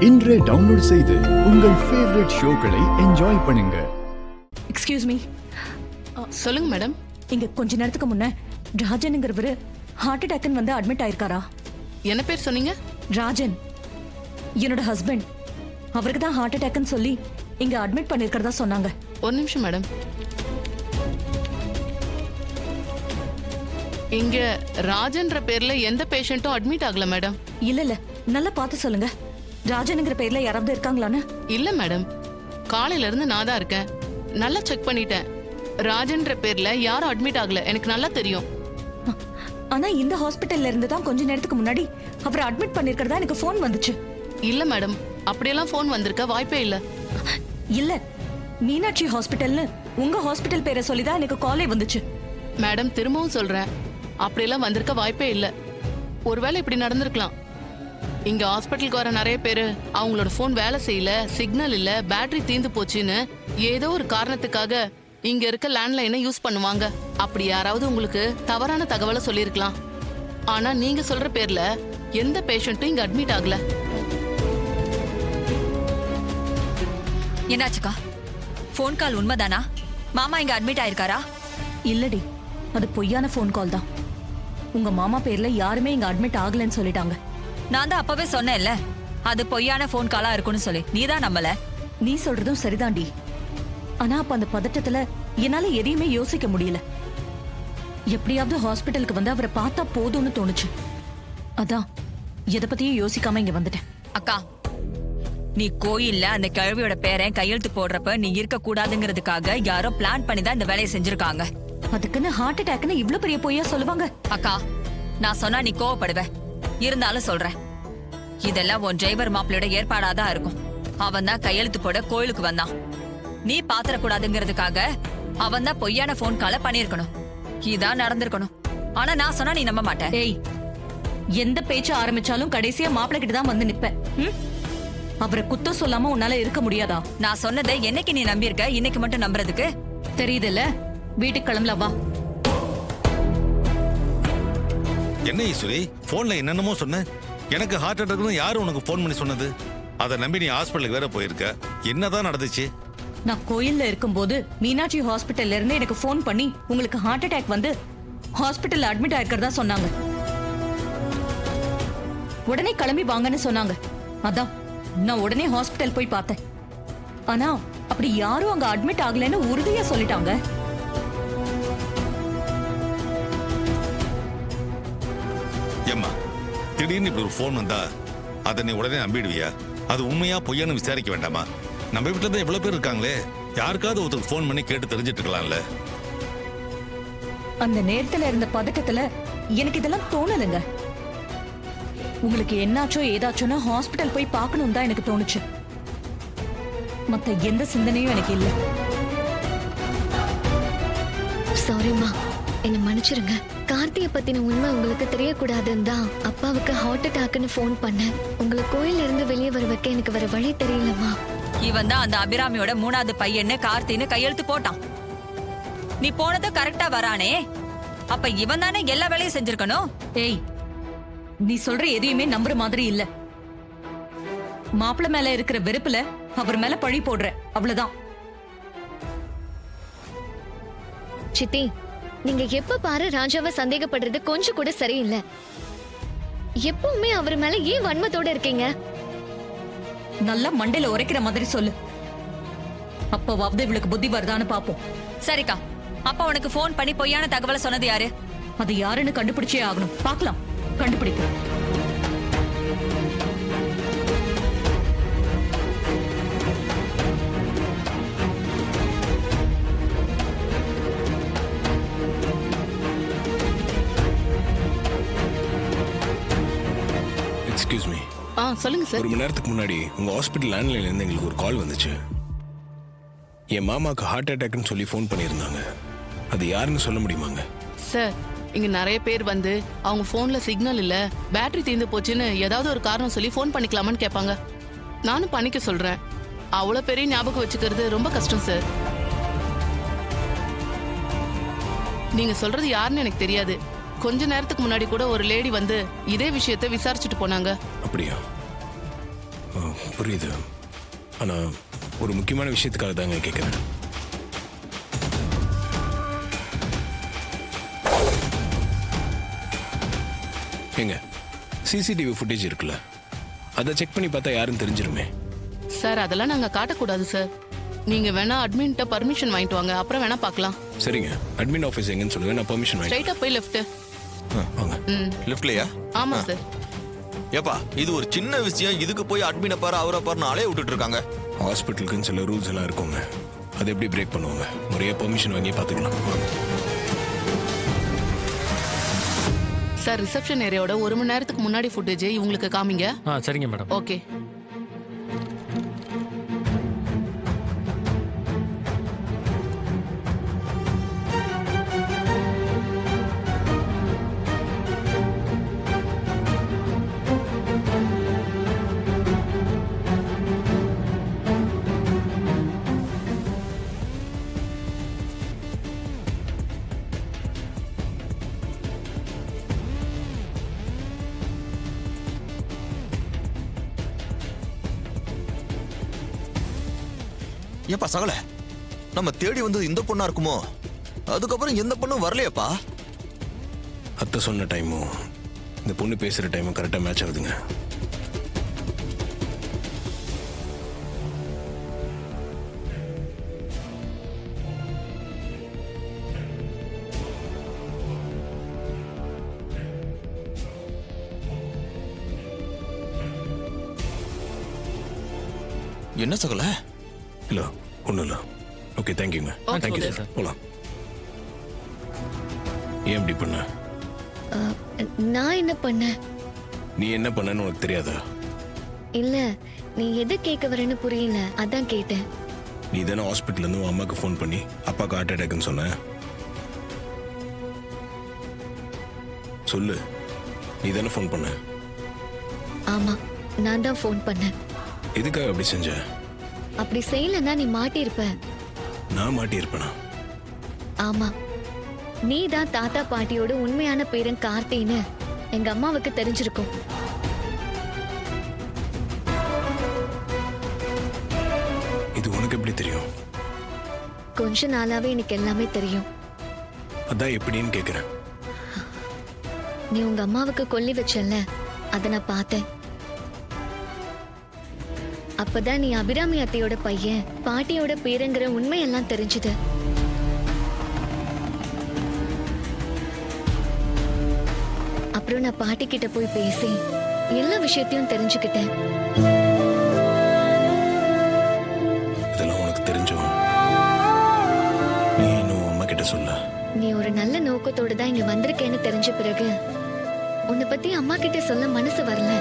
இன்றே டவுன்லோட் செய்து உங்கள் ஃபேவரட் ஷோக்களை என்ஜாய் பண்ணுங்க. Excuse me. சொல்லுங்க மேடம். இங்க கொஞ்ச நேரத்துக்கு முன்ன ராஜன்ங்கிறவரு ஹார்ட் அட்டாக்னு வந்து அட்மிட் ஆயிருக்காரா? என்ன பேர் சொன்னீங்க? ராஜன், என்னோட ஹஸ்பண்ட். அவருக்கு தான் ஹார்ட் அட்டாக்னு சொல்லி இங்க அட்மிட் பண்ணிருக்கிறதா சொன்னாங்க. ஒரு நிமிஷம் மேடம். இங்க ராஜன்ற பேர்ல எந்த பேஷண்ட்டும் அட்மிட் ஆகல மேடம். இல்ல நல்லா பார்த்து சொல்லுங்க. ராஜன்ங்கிற பேர்ல யாராவது இருக்காங்களான்னு? இல்ல மேடம், காலையில இருந்து நான் தான் இருக்கேன். நல்லா செக் பண்ணிட்டேன். ராஜன்ற பேர்ல யாரும் அட்மிட் ஆகல, எனக்கு நல்லா தெரியும். ஆனா இந்த ஹாஸ்பிட்டல்ல இருந்து தான் கொஞ்ச நேரத்துக்கு முன்னாடி அவரை அட்மிட் பண்ணிருக்கிறதா எனக்கு ஃபோன் வந்துச்சு. இல்ல மேடம், அப்படியெல்லாம் ஃபோன் வந்திருக்க வாய்ப்பே இல்ல. இல்ல, மீனாட்சி ஹாஸ்பிட்டல்னு உங்க ஹாஸ்பிட்டல் பேரை சொல்லிதான் எனக்கு காலே வந்துச்சு. மேடம், திரும்பவும் சொல்றேன், அப்படியெல்லாம் வந்திருக்க வாய்ப்பே இல்ல. ஒருவேளை இப்படி நடந்திருக்கலாம். இங்க ஹாஸ்பிட்டலுக்கு வர நிறைய பேரு அவங்களோட போன் வேலை செய்யல, சிக்னல் இல்ல, பேட்டரி தீந்து போச்சுன்னு ஏதோ ஒரு காரணத்துக்காக இங்க இருக்க லேண்ட்லைனை யூஸ் பண்ணுவாங்க. அப்படி யாராவது உங்களுக்கு தவறான தகவலை சொல்லியிருக்கலாம். ஆனா நீங்க சொல்ற பேர்ல எந்த பேஷண்ட்டும் இங்க அட்மிட் ஆகல. என்னாச்சுக்கா? போன் கால் உண்மைதானா? மாமா இங்க அட்மிட் ஆயிருக்காரா? இல்லடி, அது பொய்யான ஃபோன் கால் தான். உங்க மாமா பேர்ல யாருமே இங்க அட்மிட் ஆகலன்னு சொல்லிட்டாங்க. நான் தான் அப்பவே சொன்னேன்ல, அது பொய்யான போன் காலா இருக்குன்னு சொல்லி. நீதான் நம்பல. நீ சொல்றதும் சரிதாண்டி. ஆனா அப்ப அந்த பதட்டத்துல என்னால எதையுமே யோசிக்க முடியல. எப்படியாவது ஹாஸ்பிட்டலுக்கு வந்து அவரை பார்த்தா போதும்னு தோணுச்சு. அதான் எதை பத்தியும் யோசிக்காம இங்க வந்துட்டேன். அக்கா, நீ கோயில்ல அந்த கிழவியோட பேரன் கையெழுத்து போடுறப்ப நீ இருக்க கூடாதுங்கிறதுக்காக யாரோ பிளான் பண்ணி தான் இந்த வேலையை செஞ்சிருக்காங்க. அதுக்குன்னு ஹார்ட் அட்டாக்னு இவ்ளோ பெரிய பொய்யா சொல்லுவாங்க? அக்கா, நான் சொன்னா நீ கோவப்படுவ. இருந்தாலும் சொல்றேன், இதெல்லாம் உன் டிரைவர் மாப்பிளையோட ஏற்பாடாதான் இருக்கும். அவன் தான் கையெழுத்து போட கோயிலுக்கு வந்தான். நீ பாத்திரக்கூடாதுங்கிறதுக்காக அவன் தான் பொய்யான போன் கால பண்ணிருக்கணும். இதான் நடந்திருக்கணும். ஆனா நான் சொன்னா நீ நம்ப மாட்டேன். ஏய், எந்த பேச்சு ஆரம்பிச்சாலும் கடைசியா மாப்பிள்ளை கிட்ட தான் வந்து நிப்பேன். அவரை குத்தம் சொல்லாம உன்னால இருக்க முடியாதா? நான் சொன்னதை என்னைக்கு நீ நம்பியிருக்க, இன்னைக்கு மட்டும் நம்புறதுக்கு? தெரியுதுல்ல, வீட்டுக்கு கிளம்பலாம் வா. என்ன ஈஸ்வரி, போன்ல என்னென்னமோ சொன்ன. எனக்கு ஹார்ட் அட்டாக்னு யாரு உனக்கு போன் பண்ணி சொன்னது? அதை நம்பி நீ ஹாஸ்பிட்டலுக்கு வேற போயிருக்க. என்னதான் நடந்துச்சு? நான் கோயில்ல இருக்கும்போது மீனாட்சி ஹாஸ்பிட்டல்ல இருந்து எனக்கு ஃபோன் பண்ணி உங்களுக்கு ஹார்ட் அட்டாக் வந்து ஹாஸ்பிட்டல்ல அட்மிட் ஆயிருக்கிறதா சொன்னாங்க. உடனே கிளம்பி வாங்கன்னு சொன்னாங்க. அதான் நான் உடனே ஹாஸ்பிட்டல் போய் பார்த்தேன். ஆனா அப்படி யாரும் அங்க அட்மிட் ஆகலன்னு உறுதியா சொல்லிட்டாங்க. ஏம்மா, திடீர்னு இப்படி ஒரு போன் வந்தா அதை நீ உடனே நம்பிடுவியா? அது உண்மையா பொய்யான்னு விசாரிக்க வேண்டாமா? நம்ம வீட்டுல தான் எவ்வளவு பேர் இருக்காங்களே, யாருக்காவது ஒருத்தருக்கு போன் பண்ணி கேட்டு தெரிஞ்சிட்டு இருக்கலாம்ல. அந்த நேரத்துல இருந்த பதட்டத்துல எனக்கு இதெல்லாம் தோணலைங்க. உங்களுக்கு என்னாச்சோ ஏதாச்சோன்னா ஹாஸ்பிட்டல் போய் பார்க்கணும் தான் எனக்கு தோணுச்சு. மத்த எந்த சிந்தனையும் எனக்கு இல்ல. சாரிம்மா, என்ன மன்னிச்சிருங்க. கார்த்தியை பத்தின உண்மை உங்களுக்கு தெரியக்கூடாதுன்னு தான் அப்பாவுக்கு ஹார்ட் அட்டாக்னு ஃபோன் பண்ணேன். உங்களை கோயில்ல இருந்து வெளியே வர வைக்க எனக்கு வேற வழி தெரியலம்மா. இவன் தான் அந்த அபிராமியோட 3வது பையன்னு கார்த்தின்னு கையெழுத்து போட்டான். நீ போனதும் கரெக்டா வரானே, அப்ப இவன் தானே எல்லா வேலையும் செஞ்சிருக்கணும். ஏய், நீ சொல்ற எதையுமே நம்புற மாதிரி இல்ல. மாப்பிள்ள மேல இருக்கிற வெறுப்புல அவர் மேல பழி போடுற, அவ்வளவுதான். சித்தி, நீங்க எப்ப பாரு ராஜாவை சந்தேகப்படுறது கொஞ்சம் கூட சரியில்லை. எப்பவுமே அவர் மேல ஏன் வன்மத்தோட இருக்கீங்க? நல்லா மண்டையில உரைக்கிற மாதிரி சொல்லு. அப்பவாவது இவளுக்கு புத்தி வருதான்னு பாப்போம். சரிக்கா, அப்ப உனக்கு போன் பண்ணி பொய்யான தகவலை சொன்னது யாரு? அது யாருன்னு கண்டுபிடிச்சே ஆகணும். பார்க்கலாம், கண்டுபிடிக்கும். Excuse me. சொல்லுங்க சார். 1 மணி நேரத்துக்கு முன்னாடி உங்க ஹாஸ்பிட்டல் லேண்ட்லைன்ல இருந்து எங்களுக்கு ஒரு கால் வந்துச்சு. என் மாமாக்கு ஹார்ட் அட்டாக்னு சொல்லி ஃபோன் பண்ணியிருந்தாங்க. அது யாருன்னு சொல்ல முடியுமாங்க? சார், இங்க நிறைய பேர் வந்து அவங்க போன்ல சிக்னல் இல்ல, பேட்டரி தீந்து போச்சுன்னு ஏதாவது ஒரு காரணம் சொல்லி போன் பண்ணிக்கலாமான்னு கேட்பாங்க. நானும் பண்ணிக்க சொல்றேன். அவ்வளவு பெரிய ஞாபகம் வச்சுக்கிறது ரொம்ப கஷ்டம் சார். நீங்க சொல்றது யாருன்னு எனக்கு தெரியாது. கொஞ்ச நேரத்துக்கு முன்னாடி கூட ஒரு லேடி வந்து இதே விஷயத்தை விசாரிச்சுட்டு போனாங்க. அப்படியா? புரியுது. ஆனா ஒரு முக்கியமான விஷயத்துக்காக தாங்க கேட்குறேன். ஏங்க, சிசிடிவி ஃபுட்டேஜ் இருக்குல்ல, அதை செக் பண்ணி பார்த்தா யாரும் தெரிஞ்சிருமே. சார் அதெல்லாம் நாங்க காட்டக்கூடாது சார். நீங்க வேணா அட்மின்ட்ட பர்மிஷன் வாங்கிட்டு வாங்க, அப்புறம் வேணா பார்க்கலாம். சரிங்க, அட்மின் ஆஃபீஸ் எங்கன்னு சொல்லுங்க, நான் பெர்மிஷன் வாங்கி ஸ்ட்ரைட்டா போய் லெஃப்ட். வாங்க. லிஃப்ட்லயா? ஆமா சார். ஏப்பா இது ஒரு சின்ன விஷயம், இதுக்கு போய் அட்மினை பாரு அவரை பாருன்னு ஆளே விட்டுட்டு இருக்காங்க. ஹாஸ்பிட்டலுக்குன்னு சில ரூல்ஸ் எல்லாம் இருக்குங்க, அதை எப்படி பிரேக் பண்ணுவாங்க? முறையாக பெர்மிஷன் வாங்கி பார்த்துக்கலாம். சார் ரிசப்ஷன் ஏரியாவோட 1 மணி நேரத்துக்கு முன்னாடி ஃபுட்டேஜ் இவங்களுக்கு காமிங்க. சரிங்க மேடம். ஓகே. ஏப்பா சகல, நம்ம தேடி வந்தது இந்த பொண்ணா இருக்குமோ? அதுக்கப்புறம் எந்த பொண்ணும் வரலையப்பா. அத்தை சொன்ன டைமும் இந்த பொண்ணு பேசுகிற டைமும் கரெக்டாக மேட்ச் ஆகுதுங்க. என்ன சகல? இல்லை, ஒன்றும் இல்லை. ஓகே, தேங்க்யூங்க. Thank you sir. போகலாம். ஏன் இப்படி பண்ண? நான் என்ன பண்ணேன்? நீ என்ன பண்ணன்னு உனக்கு தெரியாதா? இல்ல, நீ எது கேட்க வரேன்னு புரியல, அதான் கேட்டேன். நீ தானே ஹாஸ்பிட்டல்லேருந்து உன் அம்மாவுக்கு ஃபோன் பண்ணி அப்பாவுக்கு ஹார்ட் அட்டாக்னு சொன்ன. சொல்லு, நீ தானே ஃபோன் பண்ண? ஆமா, நான் தான் ஃபோன் பண்ணேன். எதுக்காக அப்படி செஞ்ச? அப்படி செய்யலன்னா நீ மாட்டியிருப்ப. நான் மாட்டியிருப்பேனா? ஆமா, நீ தான் தாத்தா பாட்டியோட உண்மையான பேரன் கார்த்தின்னு எங்க அம்மாவுக்கு தெரிஞ்சிருக்கும். இது உனக்கு எப்படி தெரியும்? கொஞ்ச நாளாவே எனக்கு எல்லாமே தெரியும். அதான் எப்படின்னு கேட்குறேன். நீ உங்க அம்மாவுக்கு கொல்லி வச்சல்ல, அதை நான் பார்த்தேன். அப்பதான் நீ அபிராமி அத்தையோட பையன், பாட்டியோட பேருங்கிற உண்மையெல்லாம் தெரிஞ்சுது. அப்புறம் நான் பாட்டி கிட்ட போய் பேசி எல்லா விஷயத்தையும் தெரிஞ்சுக்கிட்டேன். இதெல்லாம் உனக்கு தெரிஞ்சோம், நீ இன்னும் அம்மா கிட்ட சொல்ல. நீ ஒரு நல்ல நோக்கத்தோட தான் இங்க வந்திருக்கேன்னு தெரிஞ்ச பிறகு உன்னை பத்தி அம்மா கிட்ட சொல்ல மனசு வரல.